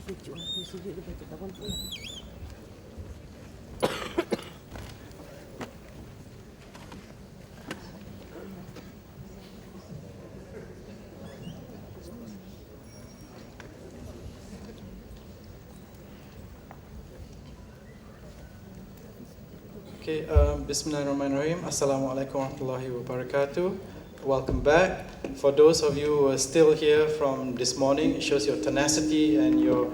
Okay, Bismillahirrahmanirrahim. Assalamualaikum warahmatullahi wabarakatuh. Welcome back. For those of you who are still here from this morning, it shows your tenacity and your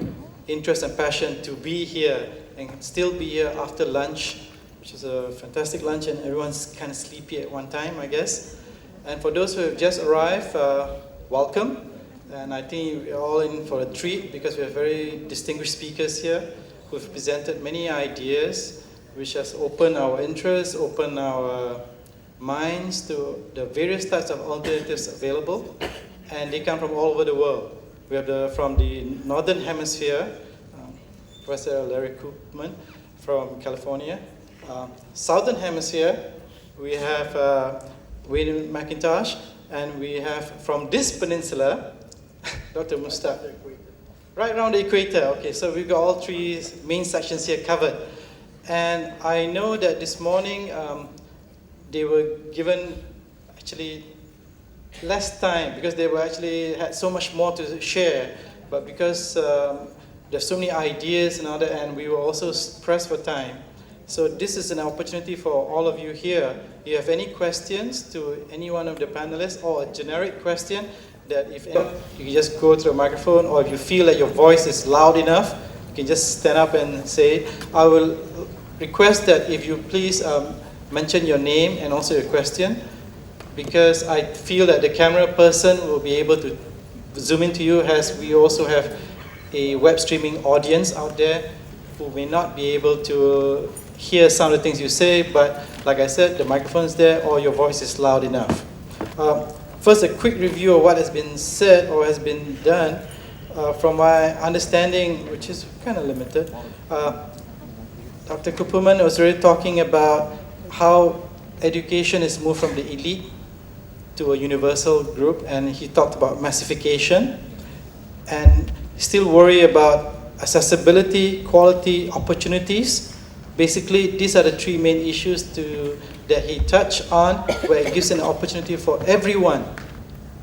interest and passion to be here and still be here after lunch, which is a fantastic lunch, and everyone's kind of sleepy at one time, I guess. And for those who have just arrived, welcome. And I think we're all in for a treat because we have very distinguished speakers here who've presented many ideas which has opened our interest, opened our minds to the various types of alternatives available, and they come from all over the world. We have from the Northern Hemisphere, Professor Larry Cooperman from California. Southern Hemisphere, we have Wayne Mackintosh, and we have from this peninsula, Dr. Mushtak. Right around the equator. Okay, so we've got all three main sections here covered. And I know that this morning they were given actually less time because they were actually had so much more to share. But because there's so many ideas and other, and we were also pressed for time. So this is an opportunity for all of you here. If you have any questions to any one of the panelists or a generic question that if you can just go to the microphone, or if you feel that your voice is loud enough, you can just stand up and say, I will request that if you please mention your name and also your question, because I feel that the camera person will be able to zoom into you, as we also have a web streaming audience out there who may not be able to hear some of the things you say, but like I said, the microphone is there or your voice is loud enough. First, a quick review of what has been said or has been done. From my understanding, which is kind of limited, Dr. Cooperman was really talking about how education is moved from the elite to a universal group, and he talked about massification and still worry about accessibility, quality, opportunities. Basically, these are the three main issues that he touched on, where it gives an opportunity for everyone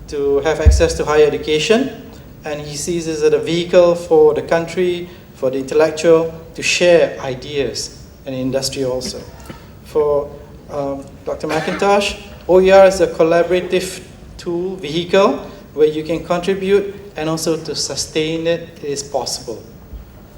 to have access to higher education, and he sees this as a vehicle for the country, for the intellectual, to share ideas, and industry also. For Dr. Mackintosh, OER is a collaborative tool, vehicle, where you can contribute and also to sustain it is possible.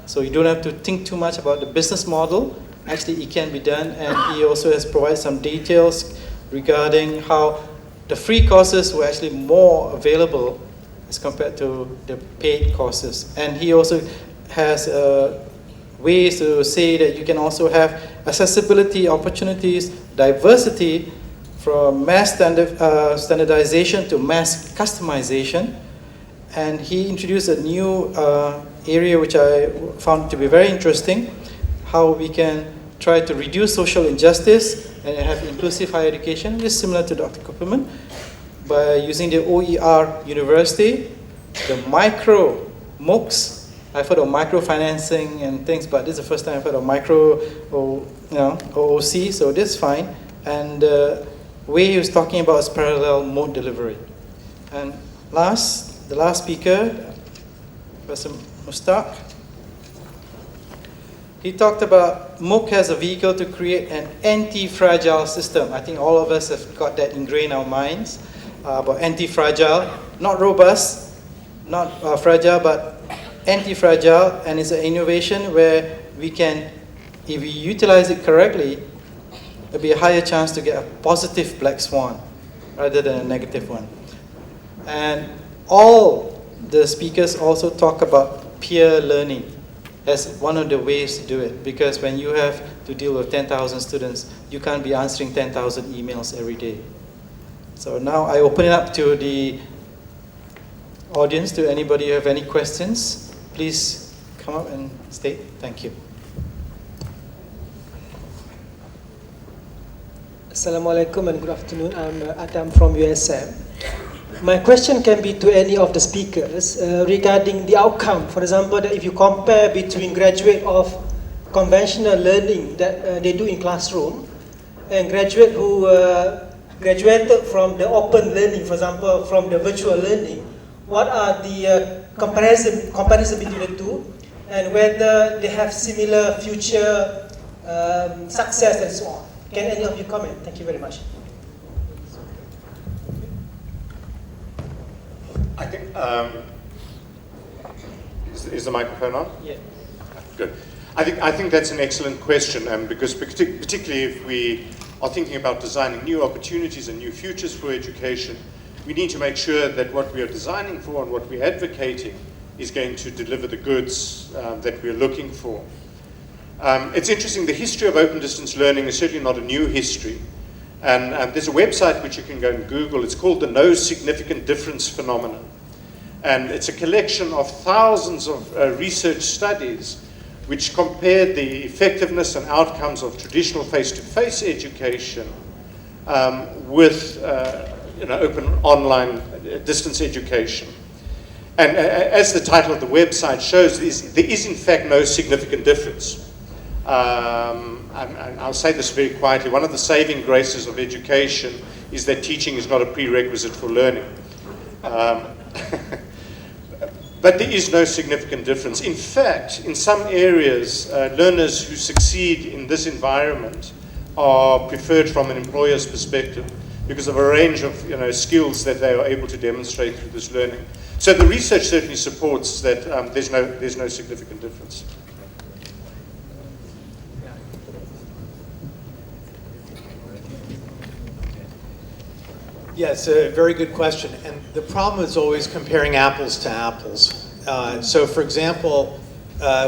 So you don't have to think too much about the business model. Actually, it can be done, and he also has provided some details regarding how the free courses were actually more available as compared to the paid courses. And he also has ways to say that you can also have accessibility opportunities, diversity, from mass standardization to mass customization. And he introduced a new area which I found to be very interesting, how we can try to reduce social injustice and have inclusive higher education, which is similar to Dr. Cooperman, by using the OER University, the micro MOOCs. I've heard of microfinancing and things, but this is the first time I've heard of micro OOC, so this is fine. And the way he was talking about is parallel mode delivery. And the last speaker, Professor Mushtak, he talked about MOOC as a vehicle to create an anti-fragile system. I think all of us have got that ingrained in our minds about anti-fragile, not robust, not fragile, but anti-fragile, and it's an innovation where we can, if we utilize it correctly, there'll be a higher chance to get a positive black swan rather than a negative one. And all the speakers also talk about peer learning as one of the ways to do it, because when you have to deal with 10,000 students, you can't be answering 10,000 emails every day. So now I open it up to the audience. To anybody who have any questions, please come up and state. Thank you. Assalamualaikum and good afternoon. I'm Adam from USM. My question can be to any of the speakers regarding the outcome. For example, that if you compare between graduate of conventional learning that they do in classroom and graduate who graduated from the open learning, for example, from the virtual learning, what are the comparison between the two, and whether they have similar future success and so on? Can any of you comment? Thank you very much. I think, is the microphone on? Yeah. Good. I think that's an excellent question, because particularly if we are thinking about designing new opportunities and new futures for education, we need to make sure that what we are designing for and what we're advocating is going to deliver the goods that we're looking for. It's interesting, the history of open distance learning is certainly not a new history. And there's a website which you can go and Google. It's called the No Significant Difference Phenomenon. And it's a collection of thousands of research studies which compared the effectiveness and outcomes of traditional face-to-face education with open online distance education. And as the title of the website shows, there is in fact no significant difference. I'll say this very quietly. One of the saving graces of education is that teaching is not a prerequisite for learning. But there is no significant difference. In fact, in some areas, learners who succeed in this environment are preferred from an employer's perspective because of a range of skills that they are able to demonstrate through this learning. So the research certainly supports that there's no significant difference. Yes, a very good question. And the problem is always comparing apples to apples. So for example,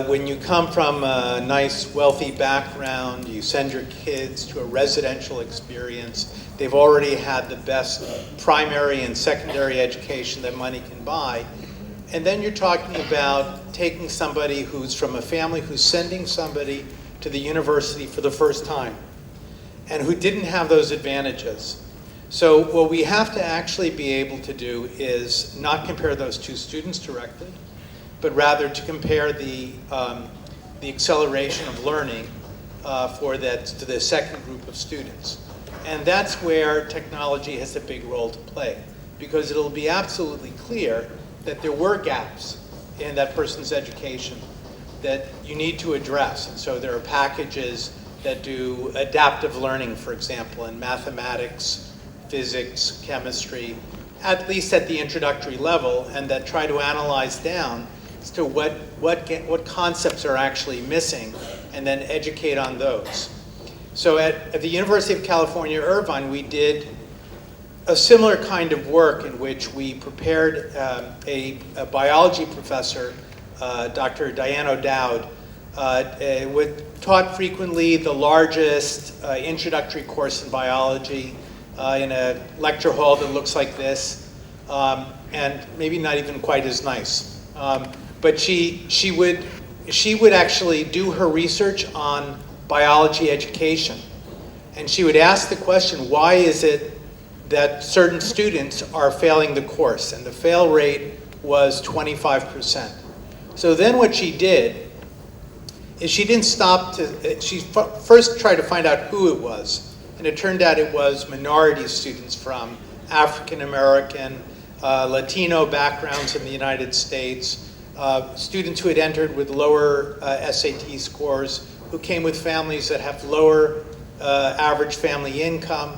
when you come from a nice, wealthy background, you send your kids to a residential experience, they've already had the best primary and secondary education that money can buy. And then you're talking about taking somebody who's from a family who's sending somebody to the university for the first time and who didn't have those advantages. So what we have to actually be able to do is not compare those two students directly, but rather to compare the acceleration of learning to the second group of students. And that's where technology has a big role to play, because it'll be absolutely clear that there were gaps in that person's education that you need to address. And so there are packages that do adaptive learning, for example, in mathematics, physics, chemistry, at least at the introductory level, and that try to analyze down as to what concepts are actually missing, and then educate on those. So at the University of California, Irvine, we did a similar kind of work in which we prepared a biology professor, Dr. Diane O'Dowd, taught frequently the largest introductory course in biology in a lecture hall that looks like this, and maybe not even quite as nice. But she would actually do her research on biology education, and she would ask the question, why is it that certain students are failing the course? And the fail rate was 25%. So then what she did is she didn't stop she first tried to find out who it was. And it turned out it was minority students from African American, Latino backgrounds in the United States, students who had entered with lower SAT scores, who came with families that have lower average family income.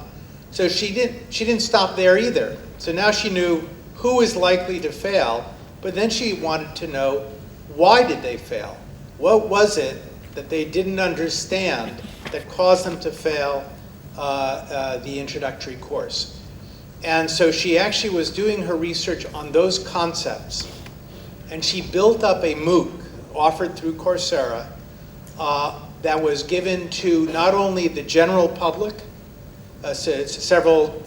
So she didn't stop there either. So now she knew who was likely to fail, but then she wanted to know, why did they fail? What was it that they didn't understand that caused them to fail the introductory course? And so she actually was doing her research on those concepts, and she built up a MOOC offered through Coursera that was given to not only the general public, several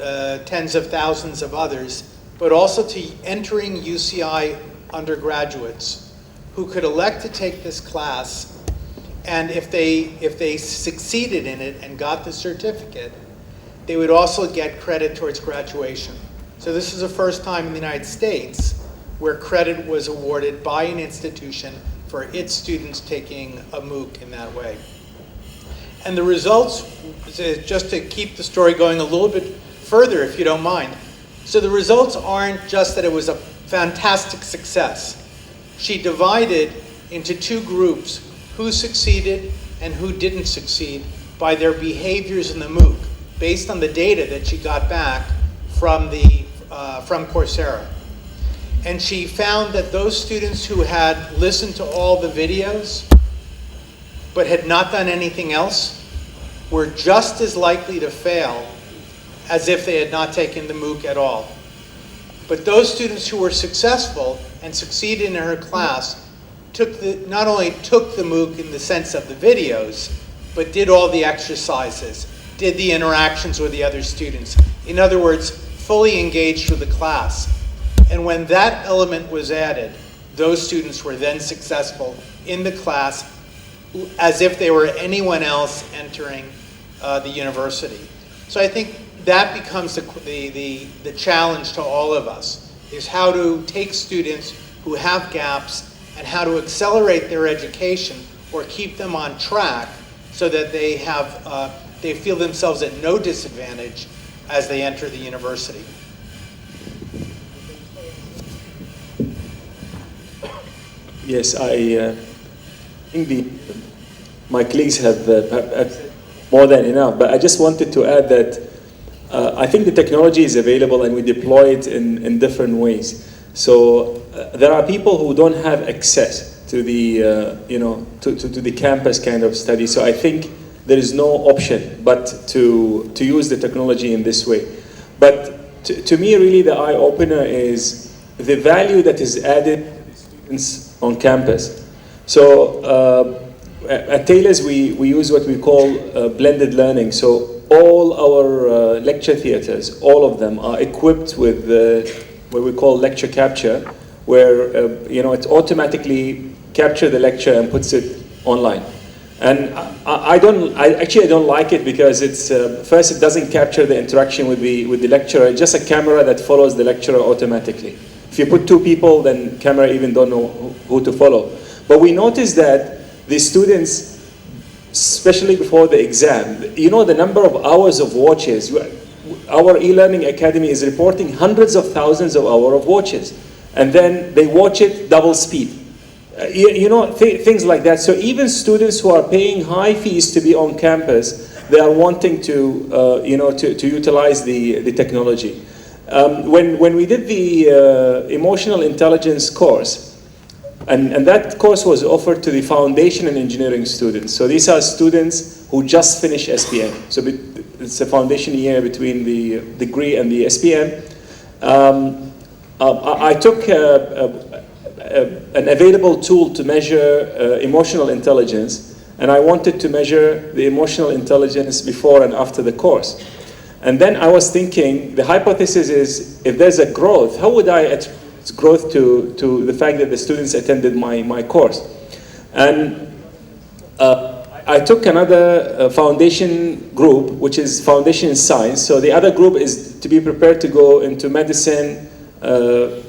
tens of thousands of others, but also to entering UCI undergraduates who could elect to take this class. And if they succeeded in it and got the certificate, they would also get credit towards graduation. So this is the first time in the United States where credit was awarded by an institution for its students taking a MOOC in that way. And the results, just to keep the story going a little bit further, if you don't mind. So the results aren't just that it was a fantastic success. She divided into two groups, who succeeded and who didn't succeed, by their behaviors in the MOOC, based on the data that she got back from Coursera. And she found that those students who had listened to all the videos but had not done anything else were just as likely to fail as if they had not taken the MOOC at all. But those students who were successful and succeeded in her class not only took the MOOC in the sense of the videos, but did all the exercises, did the interactions with the other students. In other words, fully engaged with the class. And when that element was added, those students were then successful in the class as if they were anyone else entering the university. So I think that becomes the challenge to all of us, is how to take students who have gaps and how to accelerate their education or keep them on track so that they feel themselves at no disadvantage as they enter the university. Yes, I think my colleagues have more than enough, but I just wanted to add that I think the technology is available and we deploy it in different ways. So there are people who don't have access to the, to the campus kind of study. So I think there is no option but to use the technology in this way. But to me, really, the eye-opener is the value that is added to the students on campus. So at Taylor's, we use what we call blended learning. So all our lecture theaters, all of them are equipped with what we call lecture capture, where it automatically captures the lecture and puts it online. And I actually don't like it because it's first, it doesn't capture the interaction with the lecturer. It's just a camera that follows the lecturer automatically. If you put two people, then camera even don't know who to follow. But we noticed that the students, especially before the exam, the number of hours of watches. Our e-learning academy is reporting hundreds of thousands of hours of watches, and then they watch it double speed. Things like that. So even students who are paying high fees to be on campus, they are wanting to utilize the technology. When we did the emotional intelligence course, and that course was offered to the foundation and engineering students. So these are students who just finished SPM. So it's a foundation year between the degree and the SPM. I took an available tool to measure emotional intelligence, and I wanted to measure the emotional intelligence before and after the course. And then I was thinking, the hypothesis is, if there's a growth, how would I attribute growth to the fact that the students attended my course? And I took another foundation group, which is foundation in science. So the other group is to be prepared to go into medicine,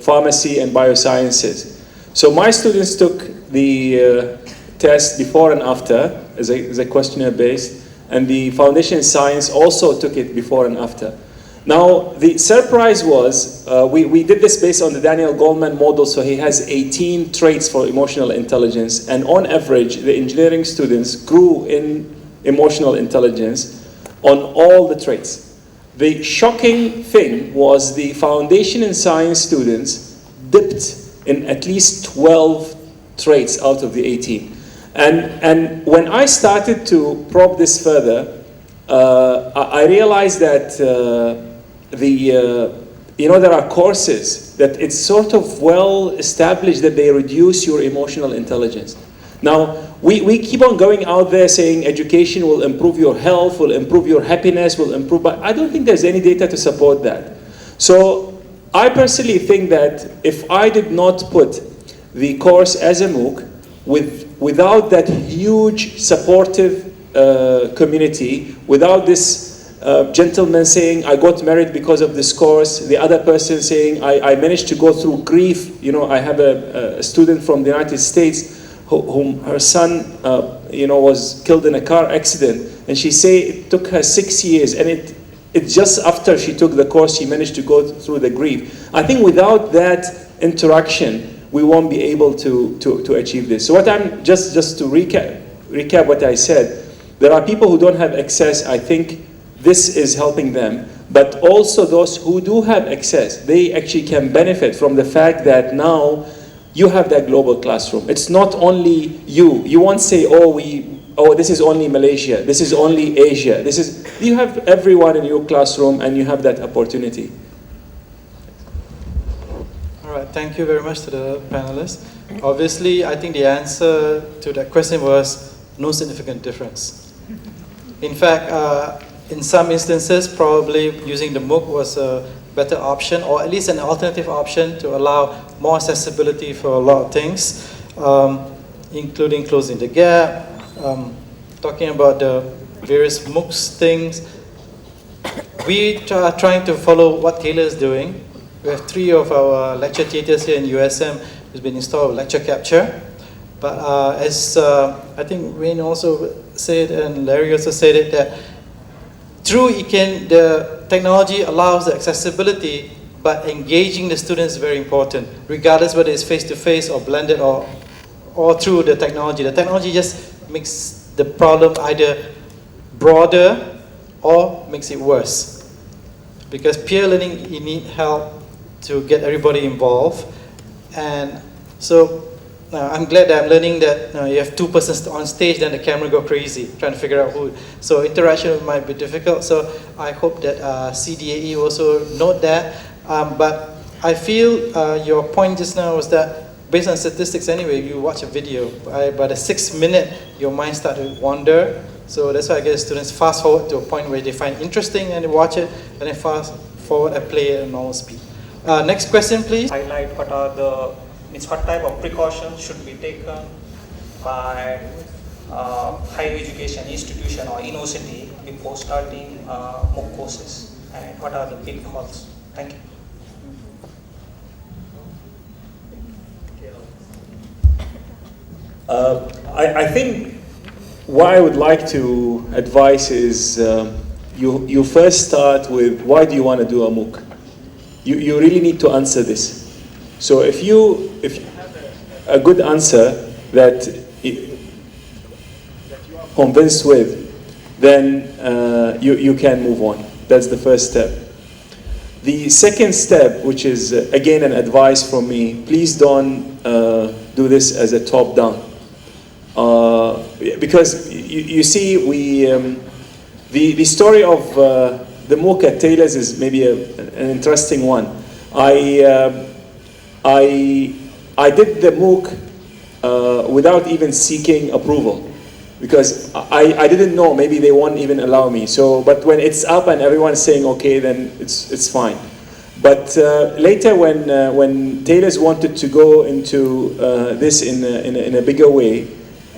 pharmacy, and biosciences. So my students took the test before and after as a questionnaire based, and the foundation in science also took it before and after. Now, the surprise was, we did this based on the Daniel Goleman model, so he has 18 traits for emotional intelligence, and on average, the engineering students grew in emotional intelligence on all the traits. The shocking thing was the foundation in science students dipped in at least 12 traits out of the 18. And when I started to probe this further, I realized that there are courses that it's sort of well established that they reduce your emotional intelligence. Now, we keep on going out there saying education will improve your health, will improve your happiness, will improve, but I don't think there's any data to support that. So I personally think that if I did not put the course as a MOOC without that huge supportive community, without this gentleman saying, I got married because of this course. The other person saying, I managed to go through grief. You know, I have a student from the United States whom her son, was killed in a car accident. And she say it took her 6 years, and it just after she took the course, she managed to go through the grief. I think without that interaction, we won't be able to achieve this. So what I'm, just to recap what I said, there are people who don't have access. I think this is helping them. But also those who do have access, they actually can benefit from the fact that now you have that global classroom. It's not only you. You won't say, this is only Malaysia, this is only Asia. You have everyone in your classroom and you have that opportunity. All right, thank you very much to the panelists. Obviously, I think the answer to that question was no significant difference. In fact, in some instances, probably using the MOOC was a better option, or at least an alternative option to allow more accessibility for a lot of things, including closing the gap, talking about the various MOOCs things. We are trying to follow what Taylor is doing. We have 3 of our lecture theatres here in USM who's been installed with lecture capture. But as I think Wayne also said, and Larry also said it, that through ECAN, the technology allows the accessibility, but engaging the students is very important, regardless whether it's face-to-face or blended or through the technology. The technology just makes the problem either broader or makes it worse. Because peer learning, you need help to get everybody involved. And so I'm glad that I'm learning that you have 2 persons on stage, then the camera go crazy, trying to figure out who. So interaction might be difficult. So I hope that CDAE also note that. But I feel your point just now was that based on statistics anyway, you watch a video, by the 6th minute, your mind starts to wander. So that's why I get students fast forward to a point where they find interesting and they watch it, and then fast forward and play at a normal speed. Next question, please. Highlight what type of precautions should be taken by higher education institution or university before starting MOOC courses, and what are the pitfalls? Thank you. I think what I would like to advise is you first start with, why do you want to do a MOOC? You really need to answer this. So if you have a good answer that you are convinced with, then you can move on. That's the first step. The second step, which is again an advice from me, please don't do this as a top-down. Because you see, the story of the MOOC at Taylor's is maybe an interesting one. I did the MOOC without even seeking approval, because I didn't know, maybe they won't even allow me. So, but when it's up and everyone's saying okay, then it's fine. But later, when Taylor's wanted to go into this in a bigger way,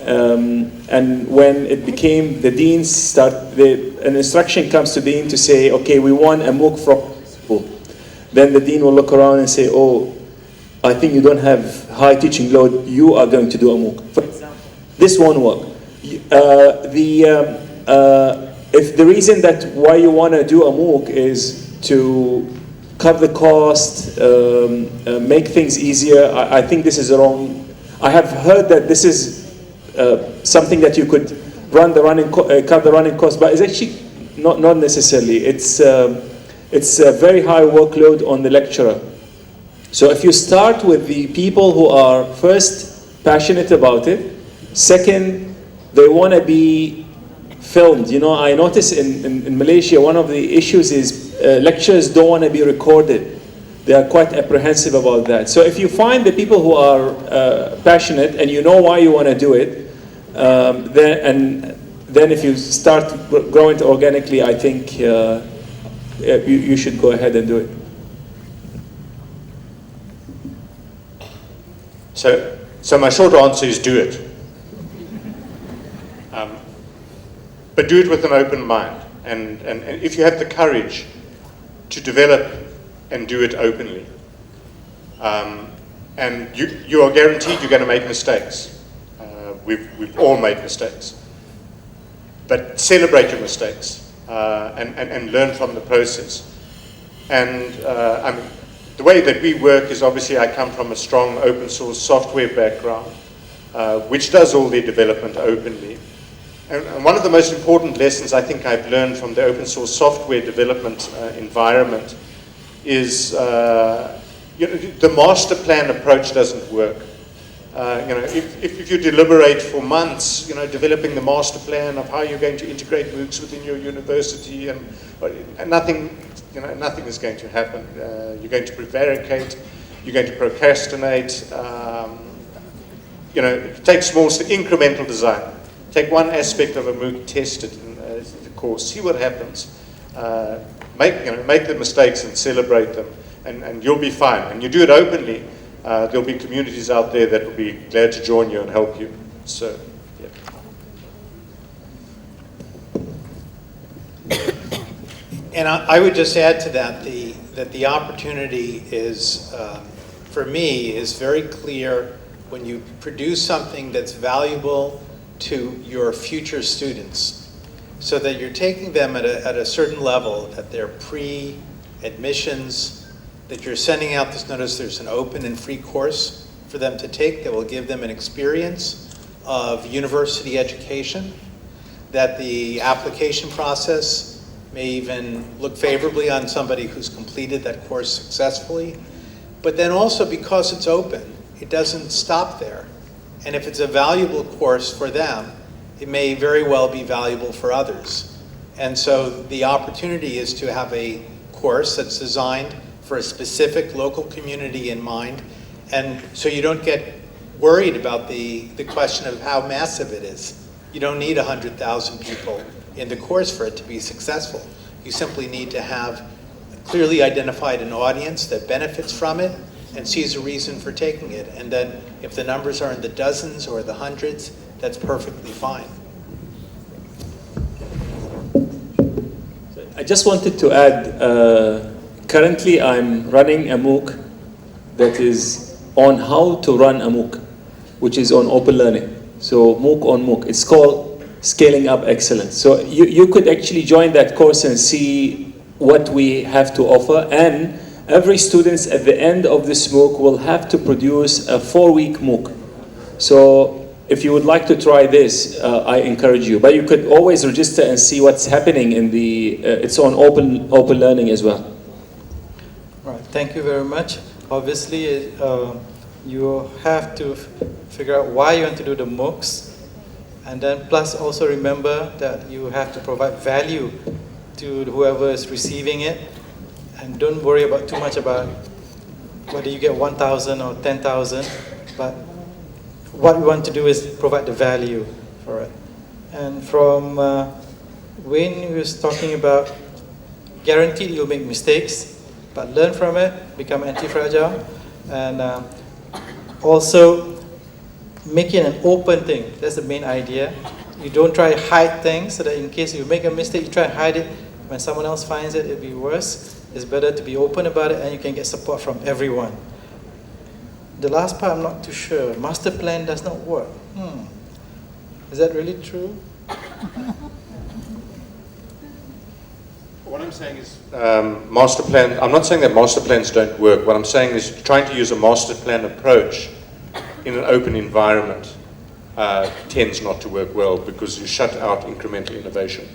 and when it became the deans an instruction comes to the dean to say, okay, we want a MOOC from school. Then the dean will look around and say, oh, I think you don't have high teaching load, you are going to do a MOOC. For example, this won't work. If the reason that why you want to do a MOOC is to cut the cost, make things easier, I think this is wrong. I have heard that this is something that you could cut the running cost, but it's actually not necessarily. It's a very high workload on the lecturer. So if you start with the people who are first passionate about it, second, they want to be filmed. You know, I notice in Malaysia, one of the issues is lecturers don't want to be recorded. They are quite apprehensive about that. So if you find the people who are passionate and you know why you want to do it, then if you start growing organically, I think you should go ahead and do it. So my short answer is do it. But do it with an open mind. and if you have the courage to develop and do it openly. And you are guaranteed you're going to make mistakes. We've all made mistakes. But celebrate your mistakes and learn from the process. And the way that we work is, obviously I come from a strong open source software background, which does all their development openly. And one of the most important lessons I think I've learned from the open source software development environment is the master plan approach doesn't work. If you deliberate for months, developing the master plan of how you're going to integrate MOOCs within your university, and nothing is going to happen. You're going to prevaricate, you're going to procrastinate. Take small, incremental design. Take one aspect of a MOOC, test it in the course, see what happens. Make the mistakes and celebrate them, and you'll be fine. And you do it openly. There'll be communities out there that will be glad to join you and help you. So, yeah. And I would just add to that that the opportunity is, for me, is very clear when you produce something that's valuable to your future students, so that you're taking them at a certain level, that they're pre-admissions, that you're sending out this notice, there's an open and free course for them to take that will give them an experience of university education, that the application process may even look favorably on somebody who's completed that course successfully. But then also, because it's open, it doesn't stop there. And if it's a valuable course for them, it may very well be valuable for others. And so the opportunity is to have a course that's designed for a specific local community in mind. And so you don't get worried about the question of how massive it is. You don't need 100,000 people in the course for it to be successful. You simply need to have clearly identified an audience that benefits from it and sees a reason for taking it. And then if the numbers are in the dozens or the hundreds, that's perfectly fine. I just wanted to add, currently I'm running a MOOC that is on how to run a MOOC, which is on open learning. So MOOC on MOOC. It's called Scaling Up Excellence. So you could actually join that course and see what we have to offer. And every student at the end of this MOOC will have to produce a 4-week MOOC. So if you would like to try this, I encourage you. But you could always register and see what's happening in the, it's on open learning as well. Right, thank you very much. Obviously, you have to figure out why you want to do the MOOCs. And then plus also remember that you have to provide value to whoever is receiving it. And don't worry about too much about whether you get 1,000 or 10,000, but what we want to do is provide the value for it. And from Wayne, he was talking about guaranteed you'll make mistakes, but learn from it, become anti-fragile, and also make it an open thing. That's the main idea. You don't try to hide things so that in case you make a mistake, you try to hide it. When someone else finds it, it'll be worse. It's better to be open about it, and you can get support from everyone. The last part, I'm not too sure. Master plan does not work. Is that really true? What I'm saying is master plan, I'm not saying that master plans don't work. What I'm saying is trying to use a master plan approach in an open environment tends not to work well because you shut out incremental innovation.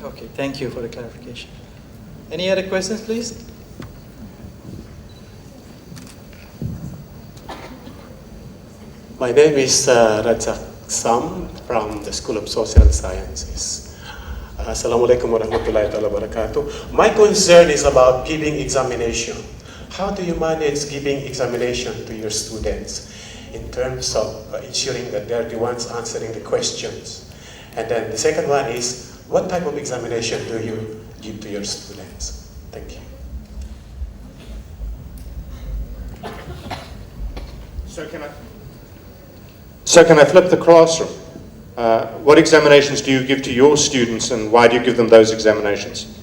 Okay, thank you for the clarification. Any other questions, please? My name is Rajak Sam from the School of Social Sciences. Assalamualaikum warahmatullahi wabarakatuh. My concern is about giving examination. How do you manage giving examination to your students in terms of ensuring that they're the ones answering the questions? And then the second one is, what type of examination do you give to your students? Thank you. So can I flip the classroom? What examinations do you give to your students, and why do you give them those examinations?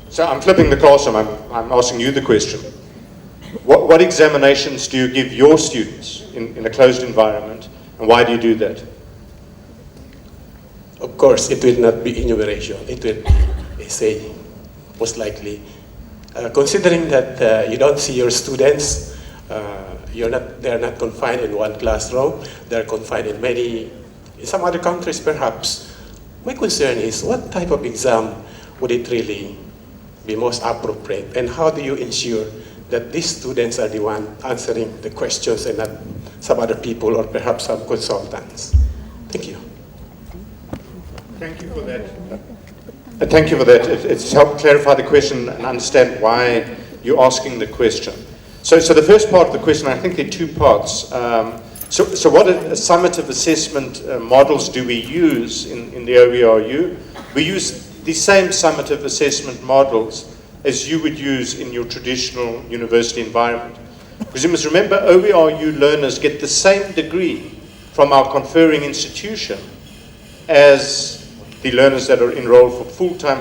So I'm flipping the classroom, I'm asking you the question. What examinations do you give your students in a closed environment, and why do you do that? Of course, it will not be enumeration. It will be essay, most likely. Considering that you don't see your students, they're not confined in one classroom, they're confined in many, in some other countries perhaps. My concern is, what type of exam would it really be most appropriate, and how do you ensure that these students are the one answering the questions and not some other people or perhaps some consultants? Thank you. Thank you for that. Thank you for that. It's helped clarify the question and understand why you're asking the question. So the first part of the question, I think there are two parts. So what summative assessment models do we use in the OERU? We use the same summative assessment models as you would use in your traditional university environment. Because you must remember, OERU learners get the same degree from our conferring institution as the learners that are enrolled for full-time,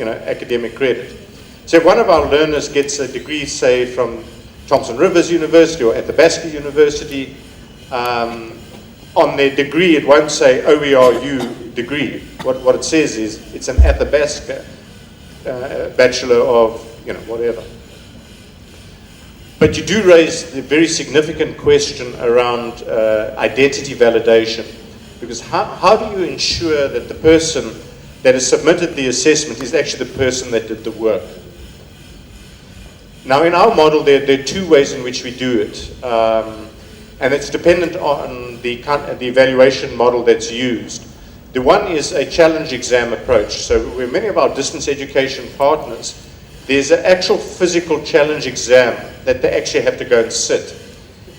academic credit. So if one of our learners gets a degree, say, from Thompson Rivers University or Athabasca University, on their degree it won't say OERU degree. What it says is it's an Athabasca Bachelor of, whatever. But you do raise the very significant question around identity validation. Because how do you ensure that the person that has submitted the assessment is actually the person that did the work? Now, in our model, there are two ways in which we do it. And it's dependent on the evaluation model that's used. The one is a challenge exam approach. So with many of our distance education partners, there's an actual physical challenge exam that they actually have to go and sit.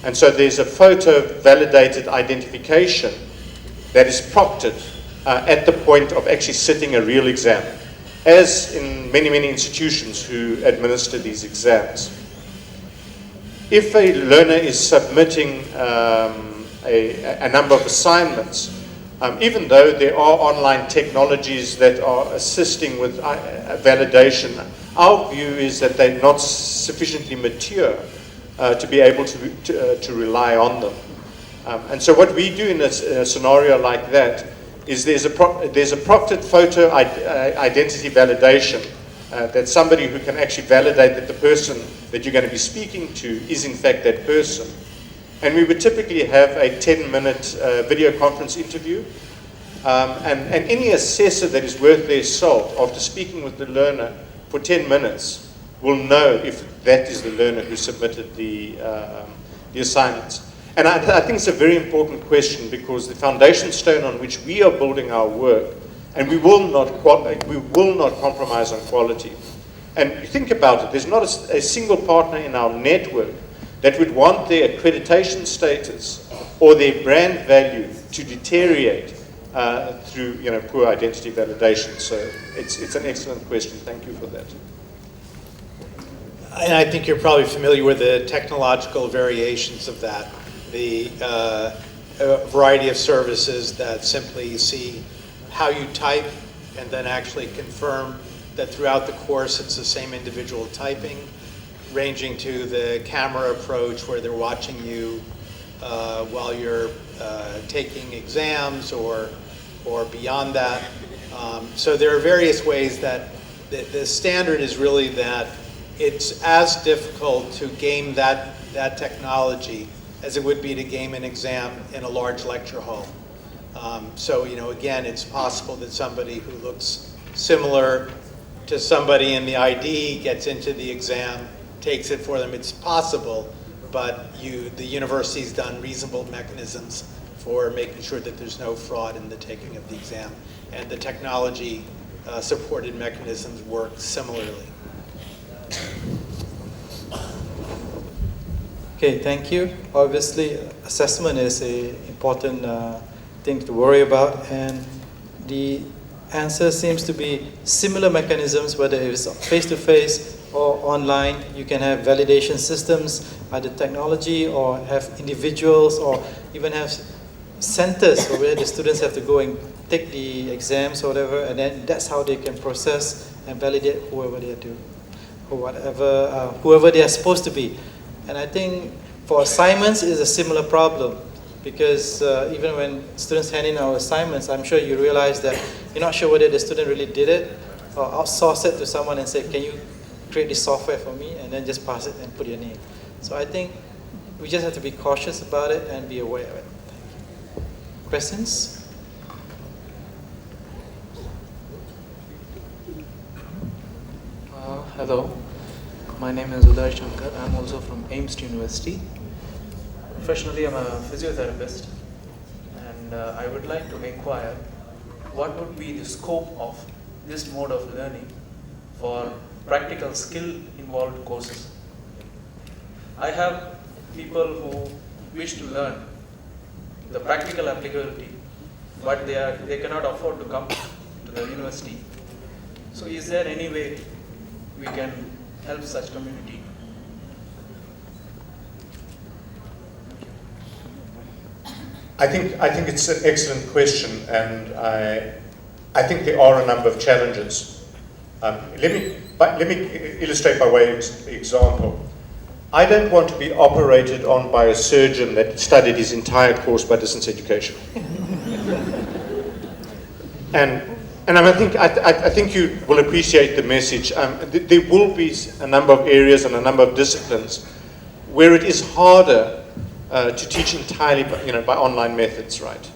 And so there's a photo validated identification that is proctored at the point of actually sitting a real exam, as in many, many institutions who administer these exams. If a learner is submitting a number of assignments, even though there are online technologies that are assisting with validation, our view is that they're not sufficiently mature to be able to rely on them. And so what we do in a scenario like that is there's a proctored photo identity validation that somebody who can actually validate that the person that you're going to be speaking to is in fact that person. And we would typically have a 10-minute video conference interview. And any assessor that is worth their salt, after speaking with the learner for 10 minutes, will know if that is the learner who submitted the assignments. And I think it's a very important question, because the foundation stone on which we are building our work, and we will not compromise on quality. And you think about it, there's not a single partner in our network that would want their accreditation status or their brand value to deteriorate through poor identity validation. So it's an excellent question. Thank you for that. And I think you're probably familiar with the technological variations of that. The variety of services that simply see how you type and then actually confirm that throughout the course it's the same individual typing, ranging to the camera approach where they're watching you while you're taking exams or beyond that. So there are various ways that the standard is really that it's as difficult to game that technology as it would be to game an exam in a large lecture hall. So, again, it's possible that somebody who looks similar to somebody in the ID gets into the exam, takes it for them. It's possible, but the university's done reasonable mechanisms for making sure that there's no fraud in the taking of the exam. And the technology supported mechanisms work similarly. Okay, thank you. Obviously, assessment is an important thing to worry about, and the answer seems to be similar mechanisms, whether it's face-to-face or online. You can have validation systems either technology or have individuals or even have centers where the students have to go and take the exams or whatever, and then that's how they can process and validate whoever they are doing, or whatever, whoever they are supposed to be. And I think for assignments is a similar problem, because even when students hand in our assignments, I'm sure you realize that you're not sure whether the student really did it, or outsource it to someone and say, can you create this software for me, and then just pass it and put your name. So I think we just have to be cautious about it and be aware of it. Questions? Hello, my name is Uday Shankar. I'm also from Ames University. Professionally, I'm a physiotherapist, and I would like to inquire what would be the scope of this mode of learning for practical skill involved courses. I have people who wish to learn the practical applicability, but they cannot afford to come to the university. So is there any way we can help such community? I think it's an excellent question, and I think there are a number of challenges. Let me illustrate by way of example. I don't want to be operated on by a surgeon that studied his entire course by distance education. And I think you will appreciate the message. There will be a number of areas and a number of disciplines where it is harder to teach entirely by online methods, right?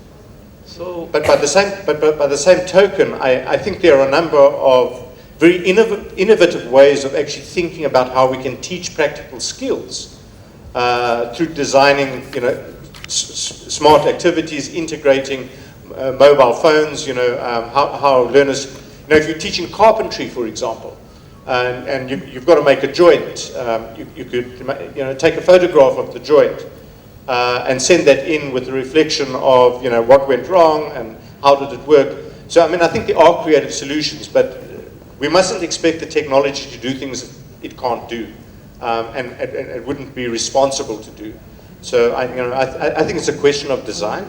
So, But by the same token, I think there are a number of very innovative ways of actually thinking about how we can teach practical skills through designing, smart activities, integrating mobile phones. How learners, if you're teaching carpentry, for example, and you've got to make a joint, you could take a photograph of the joint and send that in with a reflection of what went wrong and how did it work. So I think there are creative solutions, but we mustn't expect the technology to do things it can't do, and it wouldn't be responsible to do. So I think it's a question of design.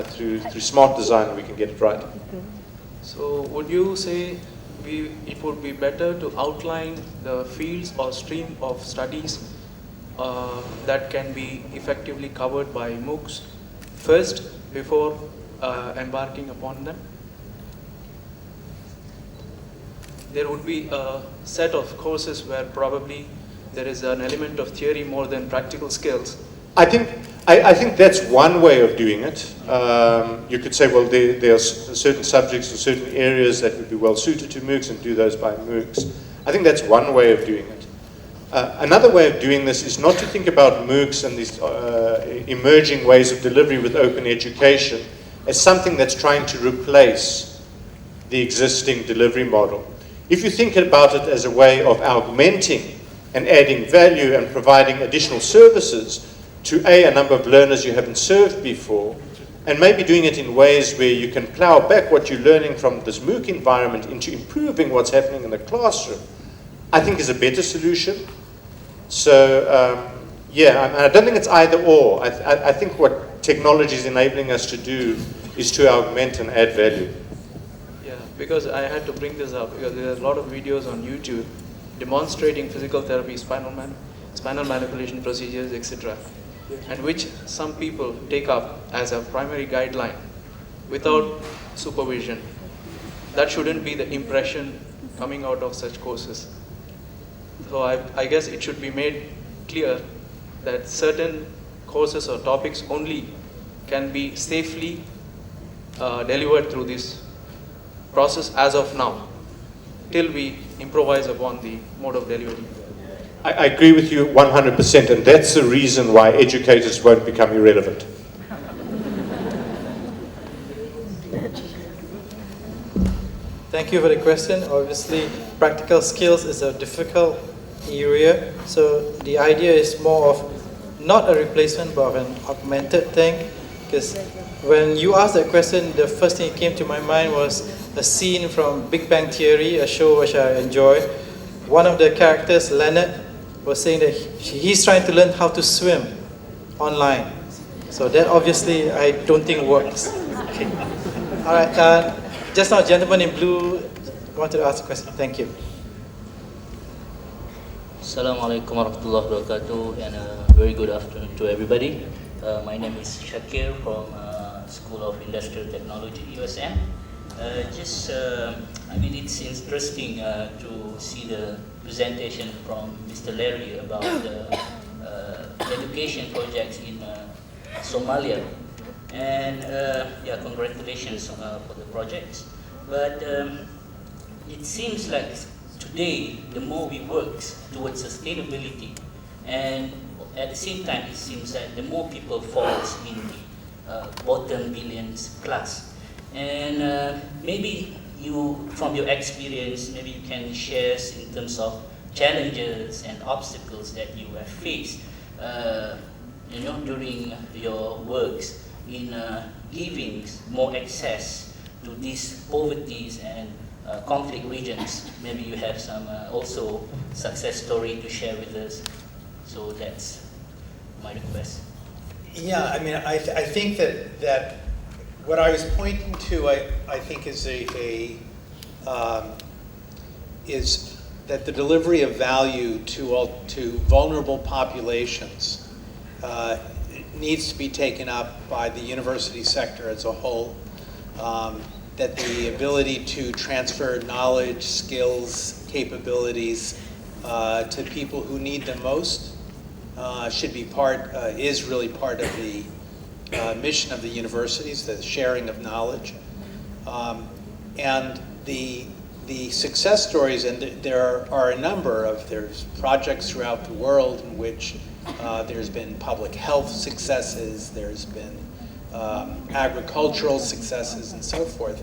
Through smart design, we can get it right. so would you say it would be better to outline the fields or stream of studies that can be effectively covered by MOOCs first before embarking upon them? There would be a set of courses where probably there is an element of theory more than practical skills. I think that's one way of doing it. You could say, well, there are certain subjects or certain areas that would be well suited to MOOCs and do those by MOOCs. I think that's one way of doing it. Another way of doing this is not to think about MOOCs and these emerging ways of delivery with open education as something that's trying to replace the existing delivery model. If you think about it as a way of augmenting and adding value and providing additional services to a number of learners you haven't served before, and maybe doing it in ways where you can plow back what you're learning from this MOOC environment into improving what's happening in the classroom, I think is a better solution. So, I don't think it's either or. I think what technology is enabling us to do is to augment and add value. Yeah, because I had to bring this up because there are a lot of videos on YouTube demonstrating physical therapy, spinal manipulation procedures, etc., and which some people take up as a primary guideline without supervision. That shouldn't be the impression coming out of such courses. So I guess it should be made clear that certain courses or topics only can be safely delivered through this process as of now, till we improvise upon the mode of delivery. I agree with you 100%, and that's the reason why educators won't become irrelevant. Thank you for the question. Obviously, practical skills is a difficult area, so the idea is more of not a replacement but of an augmented thing, because when you asked that question, the first thing that came to my mind was a scene from Big Bang Theory, a show which I enjoy. One of the characters, Leonard, was saying that he's trying to learn how to swim online. So that obviously I don't think works. Okay. All right. Just now, gentleman in blue wanted to ask a question. Thank you. Assalamualaikum warahmatullahi wabarakatuh, and a very good afternoon to everybody. My name is Shakir from School of Industrial Technology, USM. It's interesting to see the presentation from Mr. Larry about the education projects in Somalia. And congratulations for the projects. But it seems like today, the more we work towards sustainability, and at the same time, it seems that the more people falls in the bottom billions class. And maybe you, from your experience, maybe you can share in terms of challenges and obstacles that you have faced, during your works in giving more access to these poverties and conflict regions. Maybe you have some also success story to share with us. So that's my request. Yeah, I think that what I was pointing to, I think is is that the delivery of value to vulnerable populations needs to be taken up by the university sector as a whole. That the ability to transfer knowledge, skills, capabilities to people who need them most is really part of the mission of the universities, the sharing of knowledge. And the success stories, and there are a number of, there's projects throughout the world in which there's been public health successes, there's been agricultural successes and so forth.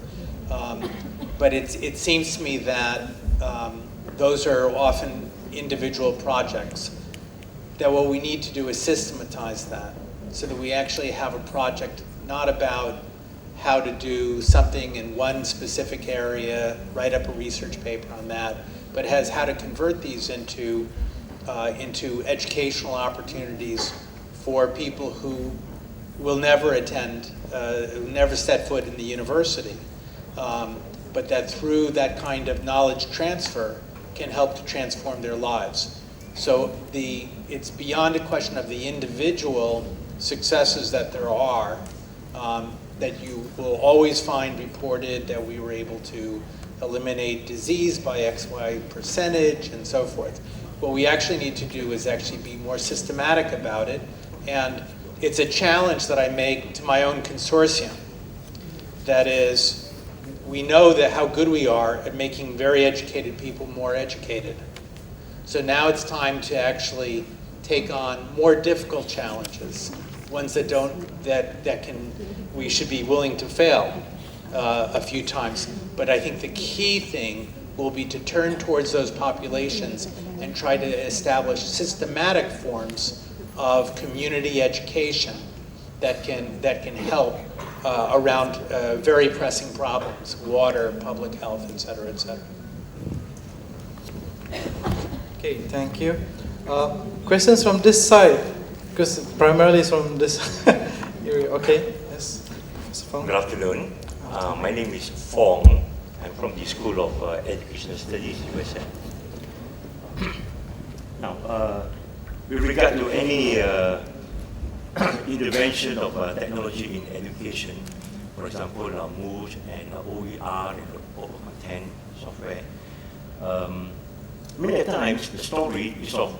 But it seems to me that those are often individual projects, that what we need to do is systematize that so that we actually have a project not about how to do something in one specific area, write up a research paper on that, but has how to convert these into educational opportunities for people who will never attend, who never set foot in the university, but that through that kind of knowledge transfer can help to transform their lives. So it's beyond a question of the individual successes that there are, that you will always find reported that we were able to eliminate disease by XY percentage and so forth. What we actually need to do is actually be more systematic about it, and it's a challenge that I make to my own consortium. That is, we know that how good we are at making very educated people more educated. So now it's time to actually take on more difficult challenges, ones we should be willing to fail a few times. But I think the key thing will be to turn towards those populations and try to establish systematic forms of community education that can help around very pressing problems, water, public health, et cetera, et cetera. Okay, thank you. Questions from this side, because primarily it's from this area. Okay, yes. Mr. Fong. Good afternoon. My name is Fong. I'm from the School of Educational Studies, USA. Now, with regard to any intervention of technology in education, for example, Mohd and OER and open content software, many times the story is of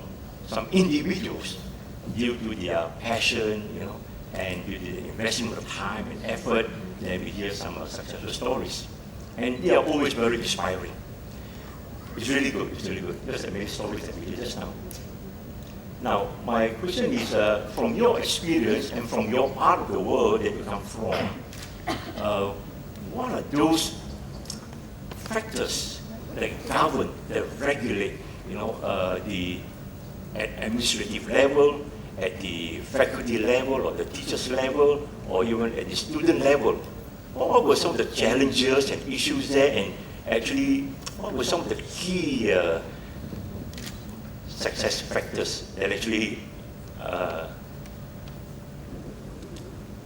some individuals due to their passion, and due to the investment of time and effort. Then we hear some successful stories, and they are always very inspiring. It's really good. It's really good. Just the many stories that we did just now. Now, my question is, from your experience and from your part of the world that you come from, what are those factors that govern, that regulate, the at administrative level, at the faculty level, or the teachers level, or even at the student level? What were some of the challenges and issues there, and actually, what were some of the key success factors that actually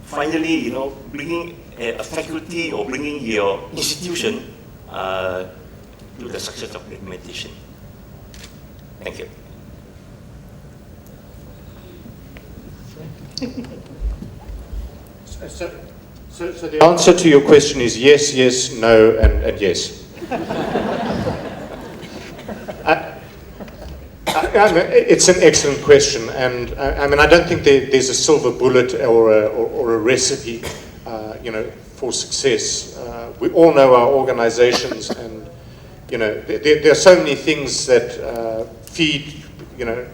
finally, you know, bringing a faculty or bringing your institution to the success of implementation. Thank you. So the answer to your question is yes, yes, no, and yes. It's an excellent question, and I mean, I don't think there's a silver bullet or a recipe, you know, for success. We all know our organizations, and you know, there are so many things that feed, you know,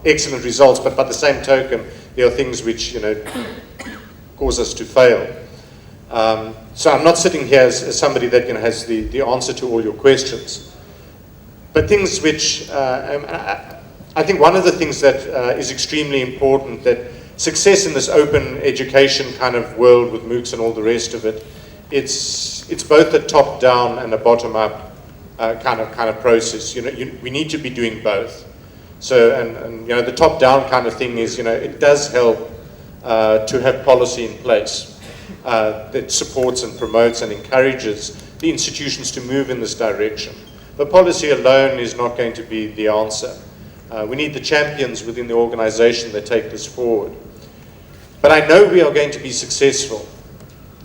excellent results, but by the same token, there are things which, you know, cause us to fail. So I'm not sitting here as somebody that, you know, has the answer to all your questions. But things which, I think one of the things that is extremely important, that success in this open education kind of world with MOOCs and all the rest of it, it's both a top-down and a bottom-up kind of process. You know, we need to be doing both. So, and you know, the top-down kind of thing is, you know, it does help to have policy in place that supports and promotes and encourages the institutions to move in this direction. But policy alone is not going to be the answer. We need the champions within the organization that take this forward. But I know we are going to be successful.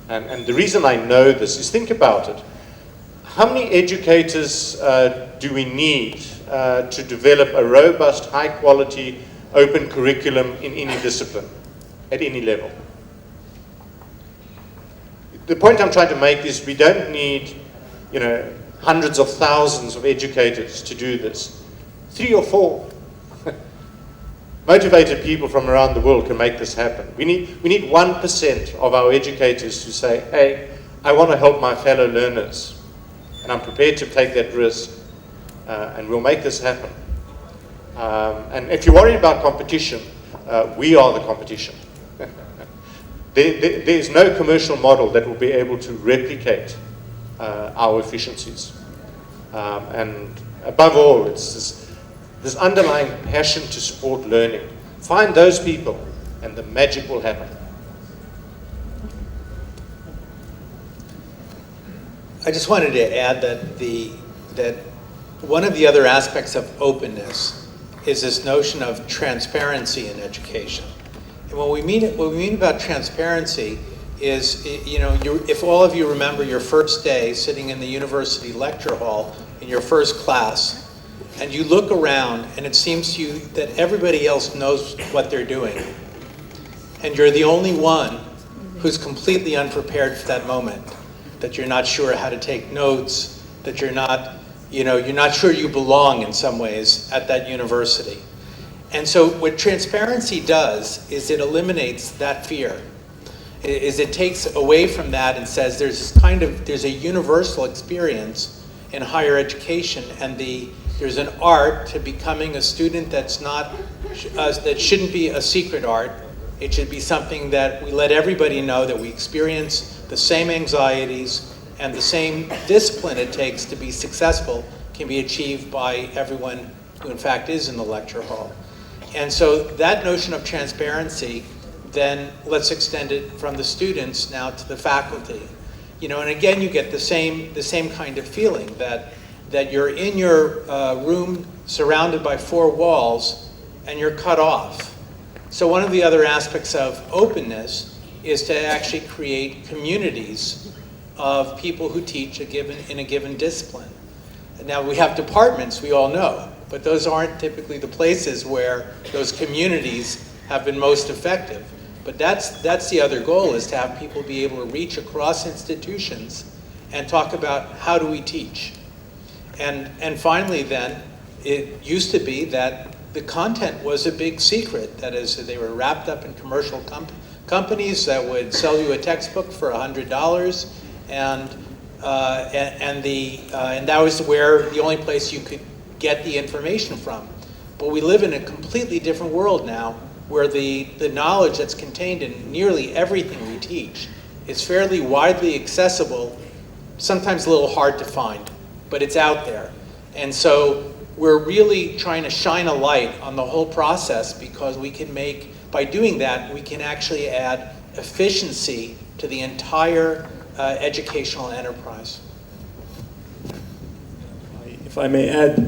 And the reason I know this is, think about it. How many educators do we need to develop a robust, high-quality, open curriculum in any discipline, at any level? The point I'm trying to make is we don't need, you know, hundreds of thousands of educators to do this. 3 or 4 motivated people from around the world can make this happen. We need 1% of our educators to say, hey, I want to help my fellow learners, and I'm prepared to take that risk, and we'll make this happen. And if you're worried about competition, we are the competition. There's no commercial model that will be able to replicate our efficiencies. And above all, it's this underlying passion to support learning. Find those people and the magic will happen. I just wanted to add that one of the other aspects of openness is this notion of transparency in education. And what we mean about transparency is, you know, if all of you remember your first day sitting in the university lecture hall in your first class, and you look around and it seems to you that everybody else knows what they're doing, and you're the only one who's completely unprepared for that moment, that you're not sure how to take notes, that you're not, you know, you're not sure you belong in some ways at that university. And so what transparency does is it eliminates that fear. It takes away from that and says there's a universal experience in higher education, and there's an art to becoming a student that's not, that shouldn't be a secret art. It should be something that we let everybody know that we experience the same anxieties and the same discipline it takes to be successful can be achieved by everyone who in fact is in the lecture hall. And so that notion of transparency, then let's extend it from the students now to the faculty. You know, and again, you get the same kind of feeling that you're in your room surrounded by 4 walls and you're cut off. So one of the other aspects of openness is to actually create communities of people who teach in a given discipline. Now we have departments, we all know, but those aren't typically the places where those communities have been most effective. But that's the other goal, is to have people be able to reach across institutions and talk about how do we teach. And finally then, it used to be that the content was a big secret. That is, they were wrapped up in commercial companies that would sell you a textbook for $100, and that was where the only place you could get the information from. But we live in a completely different world now, where the knowledge that's contained in nearly everything we teach is fairly widely accessible, sometimes a little hard to find, but it's out there. And so we're really trying to shine a light on the whole process, because we can make, by doing that, we can actually add efficiency to the entire educational enterprise. If I may add,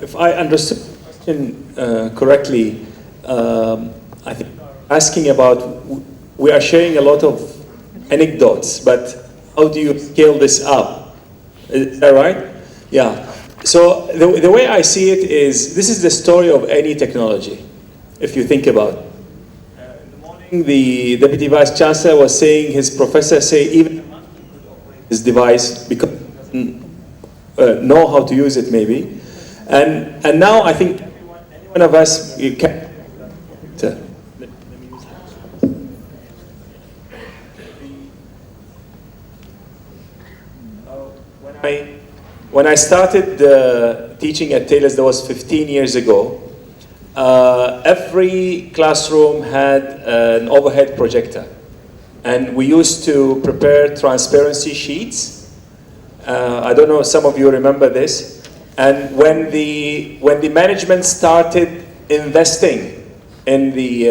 if I understood the question correctly, I think asking about, we are sharing a lot of anecdotes, but how do you scale this up? Is that right? Yeah. So the way I see it is, this is the story of any technology, if you think about it. In the morning, the Deputy Vice Chancellor was saying, his professor say, even his device, because know how to use it maybe. And now I think any one of us can. When I started teaching at Taylor's, that was 15 years ago, every classroom had an overhead projector. And we used to prepare transparency sheets. I don't know, some of you remember this. And when the management started investing in the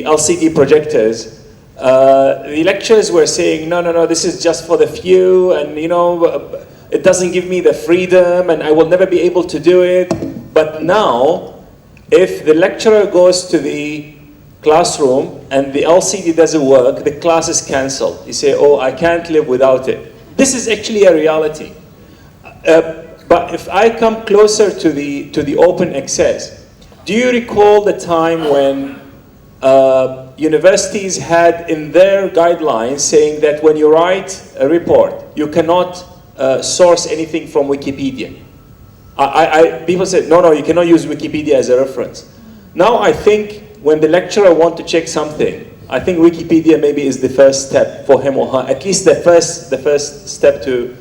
LCD projectors, the lecturers were saying, no, this is just for the few, and it doesn't give me the freedom, and I will never be able to do it. But now, if the lecturer goes to the classroom and the LCD doesn't work, the class is cancelled. You say, oh, I can't live without it. This is actually a reality. But if I come closer to the open access, do you recall the time when universities had in their guidelines saying that when you write a report, you cannot source anything from Wikipedia? People said, no, you cannot use Wikipedia as a reference. Now I think when the lecturer wants to check something, I think Wikipedia maybe is the first step for him or her, at least the first step to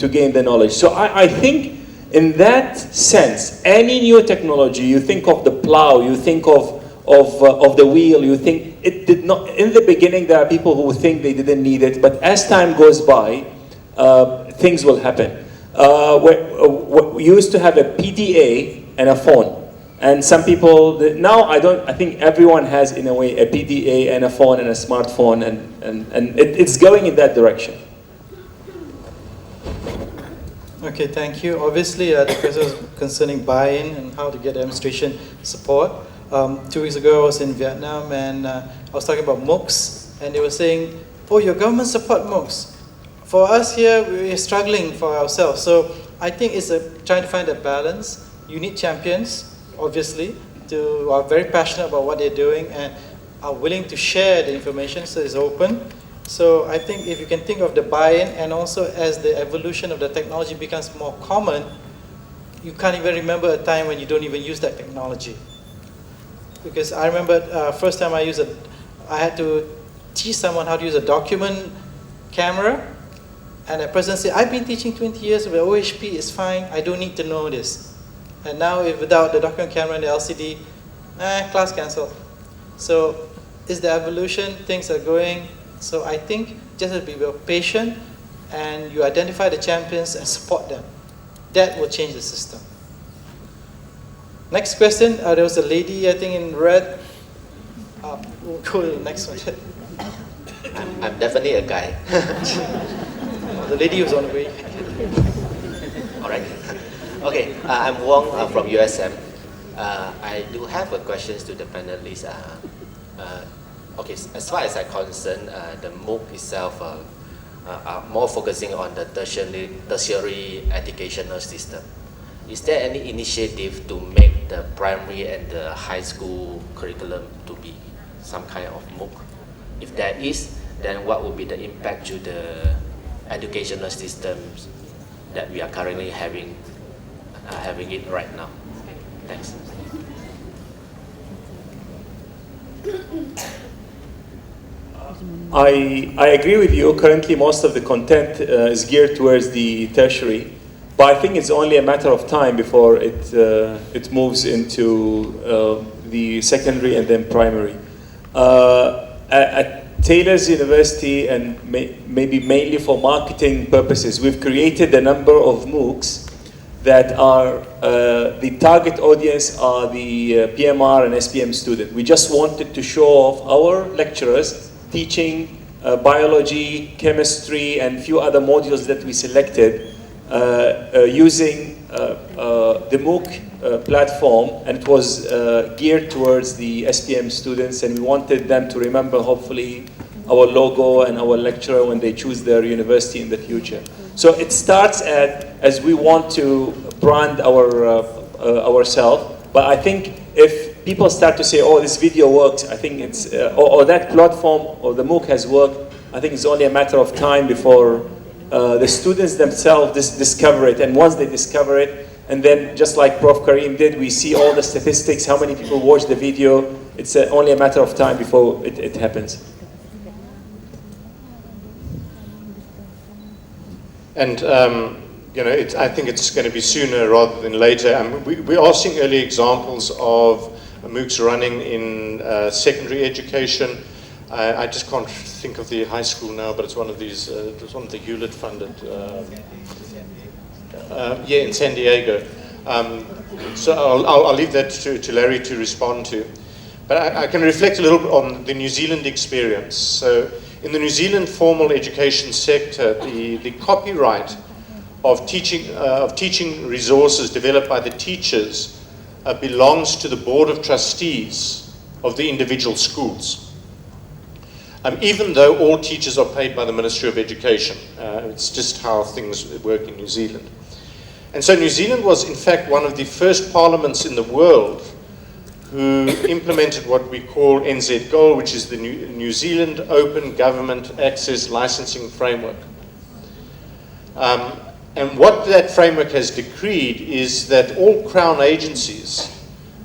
gain the knowledge. So I think in that sense, any new technology, you think of the plow, you think of the wheel, you think it did not, in the beginning there are people who think they didn't need it, but as time goes by, things will happen. We used to have a PDA and a phone. And some people, now I think everyone has in a way a PDA and a phone and a smartphone, and it's going in that direction. Okay, thank you. Obviously, the question is concerning buy-in and how to get demonstration support. 2 weeks ago, I was in Vietnam, and I was talking about MOOCs, and they were saying, oh, your government support MOOCs. For us here, we're struggling for ourselves. So I think it's trying to find a balance. You need champions, obviously, who are very passionate about what they're doing and are willing to share the information, so it's open. So I think if you can think of the buy-in, and also as the evolution of the technology becomes more common, you can't even remember a time when you don't even use that technology. Because I remember first time I had to teach someone how to use a document camera, and the person said, I've been teaching 20 years, but OHP is fine, I don't need to know this. And now without the document camera and the LCD, class cancelled. So it's the evolution, things are going. So I think just to be patient, and you identify the champions and support them. That will change the system. Next question, there was a lady, I think in red. We'll go to the next one. I'm definitely a guy. The lady was on the way. All right. Okay, I'm Wong from USM. I do have a questions to the panelists. Okay, as far as I'm concerned, the MOOC itself are more focusing on the tertiary educational system. Is there any initiative to make the primary and the high school curriculum to be some kind of MOOC? If there is, then what would be the impact to the educational systems that we are currently having it right now? Thanks. I agree with you. Currently, most of the content is geared towards the tertiary, but I think it's only a matter of time before it moves into the secondary and then primary. At Taylor's University, and maybe mainly for marketing purposes, we've created a number of MOOCs that are the target audience are the PMR and SPM student. We just wanted to show off our lecturers teaching biology, chemistry, and a few other modules that we selected using the MOOC platform, and it was geared towards the SPM students, and we wanted them to remember, hopefully, our logo and our lecturer when they choose their university in the future. So it starts as we want to brand ourselves, but I think if people start to say, oh, this video works, I think it's, or that platform or the MOOC has worked, I think it's only a matter of time before the students themselves discover it. And once they discover it, and then just like Prof. Karim did, we see all the statistics, how many people watch the video. It's only a matter of time before it happens. And you know, I think it's going to be sooner rather than later. We are seeing early examples of MOOCs running in secondary education. I just can't think of the high school now, but it's one of these. It was one of the Hewlett-funded. Yeah, in San Diego. So I'll leave that to Larry to respond to. But I can reflect a little bit on the New Zealand experience. So in the New Zealand formal education sector, the copyright of teaching resources developed by the teachers belongs to the Board of Trustees of the individual schools. Even though all teachers are paid by the Ministry of Education. It's just how things work in New Zealand. And so New Zealand was in fact one of the first parliaments in the world who implemented what we call NZ Goal, which is the New Zealand Open Government Access Licensing Framework. And what that framework has decreed is that all Crown agencies,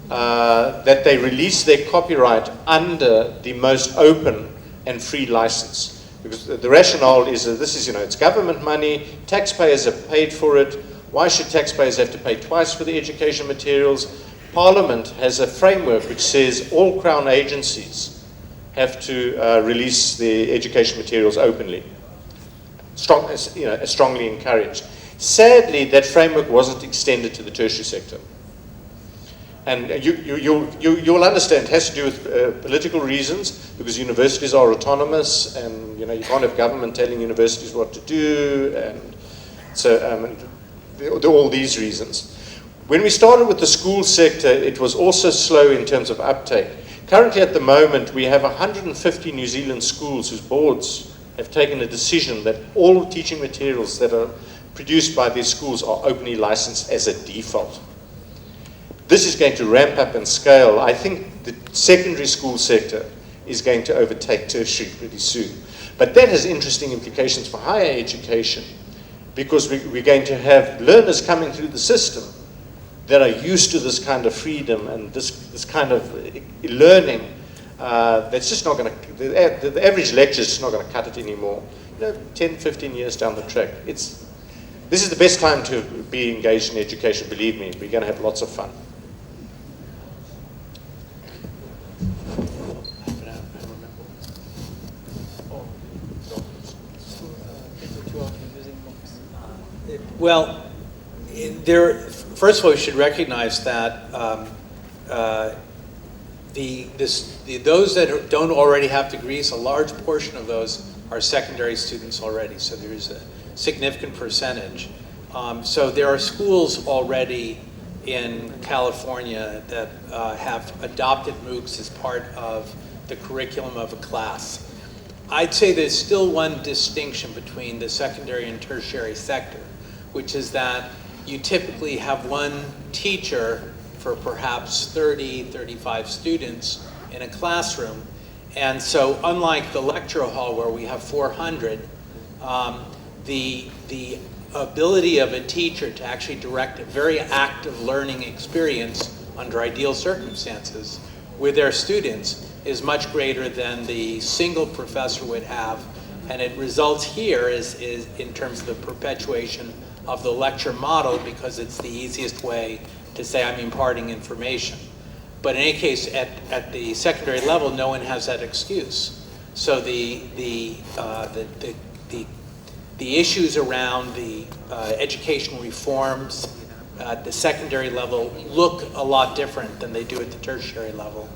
that they release their copyright under the most open and free license. Because the rationale is that this is, you know, it's government money, taxpayers have paid for it. Why should taxpayers have to pay twice for the education materials? Parliament has a framework which says all Crown agencies have to release the education materials openly. Strongly encouraged. Sadly, that framework wasn't extended to the tertiary sector. And you'll understand it has to do with political reasons, because universities are autonomous, and you can't have government telling universities what to do, and so there are all these reasons. When we started with the school sector, it was also slow in terms of uptake. Currently at the moment, we have 150 New Zealand schools whose boards have taken a decision that all teaching materials that are produced by these schools are openly licensed as a default. This is going to ramp up and scale. I think the secondary school sector is going to overtake tertiary pretty soon. But that has interesting implications for higher education, because we're going to have learners coming through the system that are used to this kind of freedom and this kind of learning that's just not going to, the average lecture is just not going to cut it anymore. 10, 15 years down the track. This is the best time to be engaged in education, believe me. We're going to have lots of fun. Well, first of all, we should recognize that those that don't already have degrees, a large portion of those are secondary students already, so there is a significant percentage. So there are schools already in California that have adopted MOOCs as part of the curriculum of a class. I'd say there's still one distinction between the secondary and tertiary sector, which is that you typically have one teacher for perhaps 30, 35 students in a classroom. And so unlike the lecture hall where we have 400, the ability of a teacher to actually direct a very active learning experience under ideal circumstances with their students is much greater than the single professor would have. And it results here is in terms of the perpetuation of the lecture model, because it's the easiest way to say I'm imparting information. But in any case, at the secondary level, no one has that excuse. So the issues around the educational reforms at the secondary level look a lot different than they do at the tertiary level.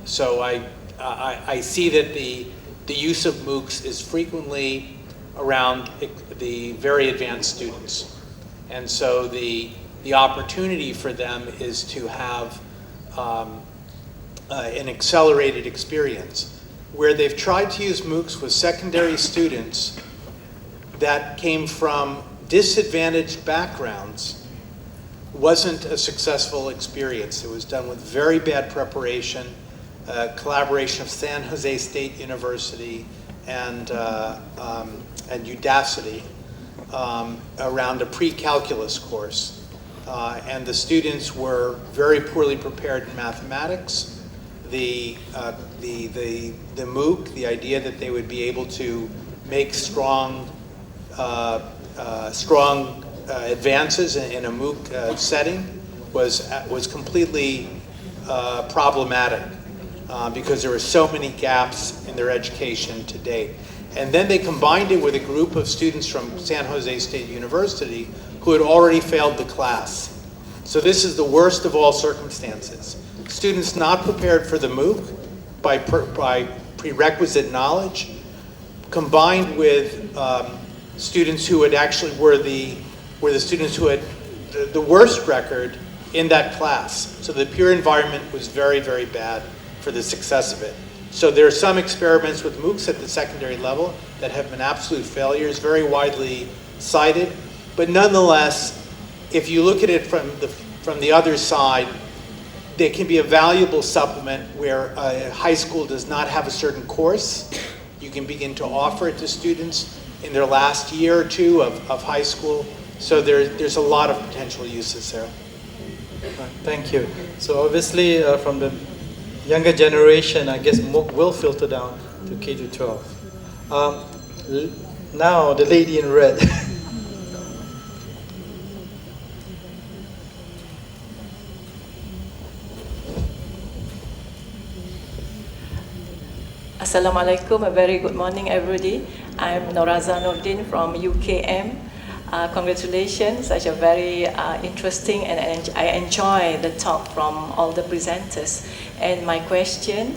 So I see that the use of MOOCs is frequently around the very advanced students. And so the opportunity for them is to have an accelerated experience. Where they've tried to use MOOCs with secondary students that came from disadvantaged backgrounds wasn't a successful experience. It was done with very bad preparation, collaboration of San Jose State University and Udacity around a pre-calculus course. And the students were very poorly prepared in mathematics. The MOOC, the idea that they would be able to make strong advances in a MOOC setting was completely problematic because there were so many gaps in their education to date. And then they combined it with a group of students from San Jose State University who had already failed the class. So this is the worst of all circumstances. Students not prepared for the MOOC by prerequisite knowledge, combined with students who had actually were the students who had the worst record in that class. So the peer environment was very, very bad for the success of it. So there are some experiments with MOOCs at the secondary level that have been absolute failures, very widely cited. But nonetheless, if you look at it from the other side, they can be a valuable supplement where a high school does not have a certain course. You can begin to offer it to students in their last year or two of high school. So there's a lot of potential uses there. Thank you. So obviously from the younger generation, I guess MOOC will filter down to K to 12. Now the lady in red. Assalamualaikum, a very good morning everybody. I'm Noraza Nordin from UKM. Congratulations, such a very interesting and I enjoy the talk from all the presenters. And my question,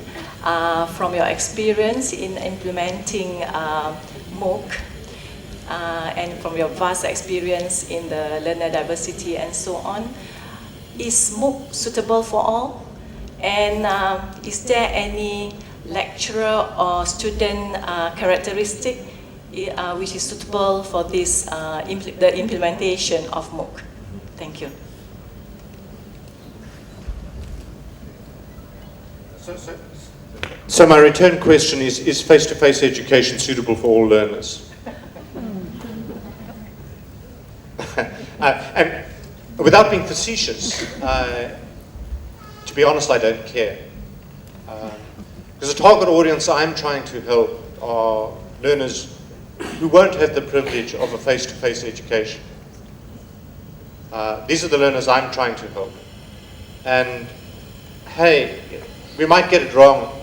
from your experience in implementing MOOC and from your vast experience in the learner diversity and so on, is MOOC suitable for all? And is there any lecturer or student characteristic which is suitable for this the implementation of MOOC? Thank you. So my return question is face-to-face education suitable for all learners? And without being facetious, to be honest, I don't care. Because the target audience I'm trying to help are learners who won't have the privilege of a face-to-face education. These are the learners I'm trying to help. And hey, we might get it wrong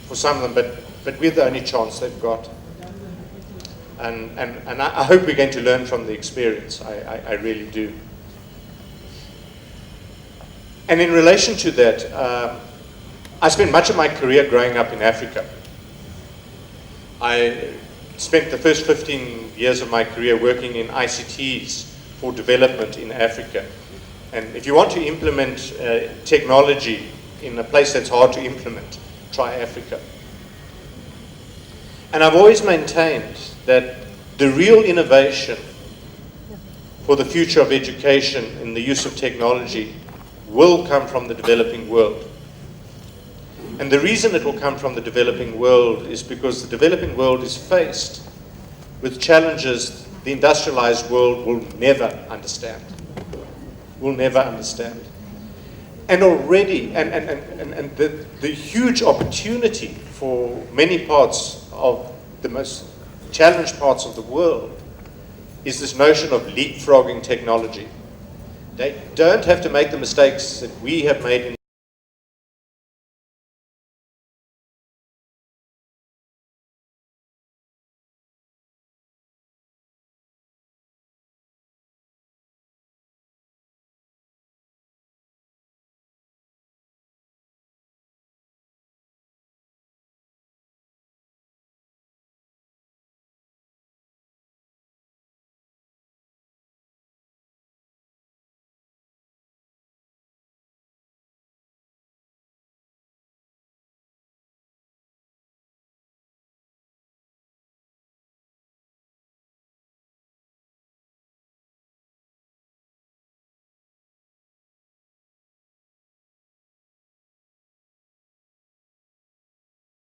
for some of them, but we're the only chance they've got. And I hope we're going to learn from the experience. I really do. And in relation to that, I spent much of my career growing up in Africa. I spent the first 15 years of my career working in ICTs for development in Africa. And if you want to implement technology in a place that's hard to implement, try Africa. And I've always maintained that the real innovation for the future of education in the use of technology will come from the developing world. And the reason it will come from the developing world is because the developing world is faced with challenges the industrialized world will never understand. Will never understand. And already, and the huge opportunity for many parts of the most challenged parts of the world is this notion of leapfrogging technology. They don't have to make the mistakes that we have made in